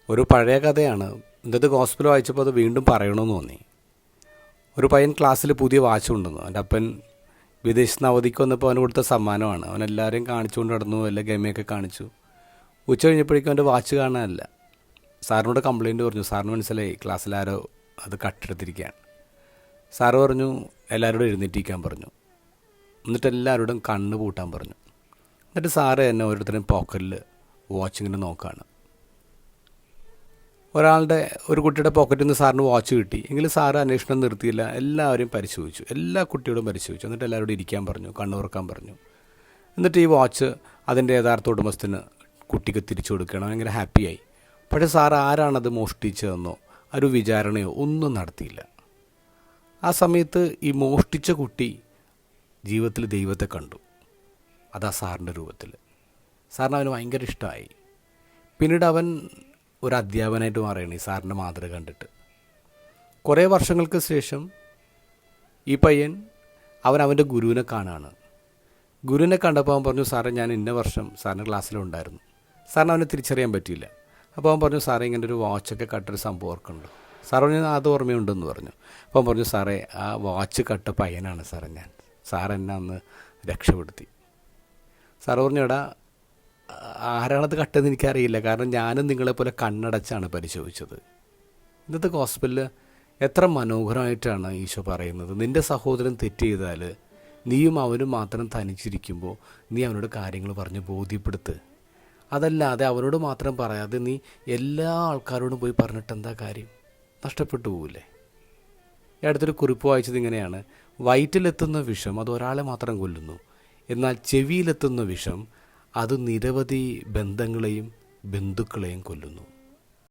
ഒരു പഴയ കഥയാണ്. ഇന്നത്തെ ഗോസ്പൽ വായിച്ചപ്പോൾ അത് വീണ്ടും പറയണമെന്ന് തോന്നി. ഒരു പയ്യൻ ക്ലാസ്സിൽ പുതിയ വാച്ച് കൊണ്ടുവന്നു. അവൻ്റെ അപ്പൻ വിദേശത്ത് നിന്ന് അവധിക്ക് വന്നപ്പോൾ അവന് കൊടുത്ത സമ്മാനമാണ്. അവനെല്ലാവരെയും കാണിച്ചുകൊണ്ട് നടന്നു, എല്ലാ ഗെയിമൊക്കെ കാണിച്ചു. ഉച്ച കഴിഞ്ഞപ്പോഴേക്കും അവൻ്റെ വാച്ച് കാണാനല്ല. സാറിനോട് കംപ്ലയിൻറ്റ് പറഞ്ഞു. സാറിന് മനസ്സിലായി ക്ലാസ്സിലാരോ അത് കട്ടെടുത്തിരിക്കുകയാണ്. സാറ് പറഞ്ഞു എല്ലാവരോടും എഴുന്നേറ്റിരിക്കാൻ പറഞ്ഞു. എന്നിട്ട് എല്ലാവരോടും കണ്ണ് പൂട്ടാൻ പറഞ്ഞു. എന്നിട്ട് സാറ് തന്നെ ഓരോരുത്തരും പോക്കറ്റിൽ വാച്ചിങ്ങനെ നോക്കുകയാണ്. ഒരു കുട്ടിയുടെ പോക്കറ്റിൽ നിന്ന് സാറിന് വാച്ച് കിട്ടി. എങ്കിലും സാറ് അന്വേഷണം നിർത്തിയില്ല. എല്ലാവരെയും പരിശോധിച്ചു, എല്ലാ കുട്ടിയോടും പരിശോധിച്ചു. എന്നിട്ട് എല്ലാവരോടും ഇരിക്കാൻ പറഞ്ഞു, കണ്ണു തുറക്കാൻ പറഞ്ഞു. എന്നിട്ട് ഈ വാച്ച് അതിൻ്റെ യഥാർത്ഥ ഉടമസ്ഥന് കുട്ടിക്ക് തിരിച്ചു കൊടുക്കണം. ഭയങ്കര ഹാപ്പിയായി. പക്ഷേ സാറ് ആരാണത് മോഷ്ടിച്ചതെന്നോ ഒരു വിചാരണയോ ഒന്നും നടത്തിയില്ല. ആ സമയത്ത് ഈ മോഷ്ടിച്ച കുട്ടി ജീവിതത്തിൽ ദൈവത്തെ കണ്ടു. അതാ സാറിൻ്റെ രൂപത്തിൽ. സാറിന് അവന് ഭയങ്കര ഇഷ്ടമായി. പിന്നീട് അവൻ ഒരു അധ്യാപകനായിട്ട് മാറുകയാണ് ഈ സാറിൻ്റെ മാതൃക കണ്ടിട്ട്. കുറേ വർഷങ്ങൾക്ക് ശേഷം ഈ പയ്യൻ അവൻ്റെ ഗുരുവിനെ കാണുകയാണ്. ഗുരുവിനെ കണ്ടപ്പോൾ അവൻ പറഞ്ഞു, സാറേ ഞാൻ ഇന്ന വർഷം സാറിൻ്റെ ക്ലാസ്സിലുണ്ടായിരുന്നു. സാറിന് അവനെ തിരിച്ചറിയാൻ പറ്റിയില്ല. അപ്പോൾ അവൻ പറഞ്ഞു, സാറേ ഇങ്ങനെ ഒരു വാച്ചൊക്കെ കട്ടൊരു സംഭവം ഓർക്കുന്നുണ്ടോ? സാർ പറഞ്ഞു, അത് ഓർമ്മയുണ്ടെന്ന് പറഞ്ഞു. അപ്പോൾ അവൻ പറഞ്ഞു, സാറേ ആ വാച്ച് കട്ട പയ്യനാണ് സാറേ ഞാൻ. സാർ എന്നെ അന്ന് രക്ഷപ്പെടുത്തി. സാർ പറഞ്ഞു, എടാ ആരാണത് കട്ടെന്ന് എനിക്കറിയില്ല, കാരണം ഞാനും നിങ്ങളെപ്പോലെ കണ്ണടച്ചാണ് പരിശോധിച്ചത്. ഇന്നത്തെ ഗോസ്പലിൽ എത്ര മനോഹരമായിട്ടാണ് ഈശോ പറയുന്നത്. നിൻ്റെ സഹോദരൻ തെറ്റ് ചെയ്താൽ നീയും അവനും മാത്രം തനിച്ചിരിക്കുമ്പോൾ നീ അവനോട് കാര്യങ്ങൾ പറഞ്ഞ് ബോധ്യപ്പെടുത്ത്. അതല്ലാതെ അവനോട് മാത്രം പറയാതെ നീ എല്ലാ ആൾക്കാരോടും പോയി പറഞ്ഞിട്ട് എന്താ കാര്യം? നഷ്ടപ്പെട്ടു പോവില്ലേ? ഈ അടുത്തൊരു കുറിപ്പ് വായിച്ചത് ഇങ്ങനെയാണ്: വയറ്റിലെത്തുന്ന വിഷം അത് ഒരാളെ മാത്രം കൊല്ലുന്നു, എന്നാൽ ചെവിയിലെത്തുന്ന വിഷം അത് നിരവധി ബന്ധങ്ങളെയും ബന്ധുക്കളെയും കൊല്ലുന്നു.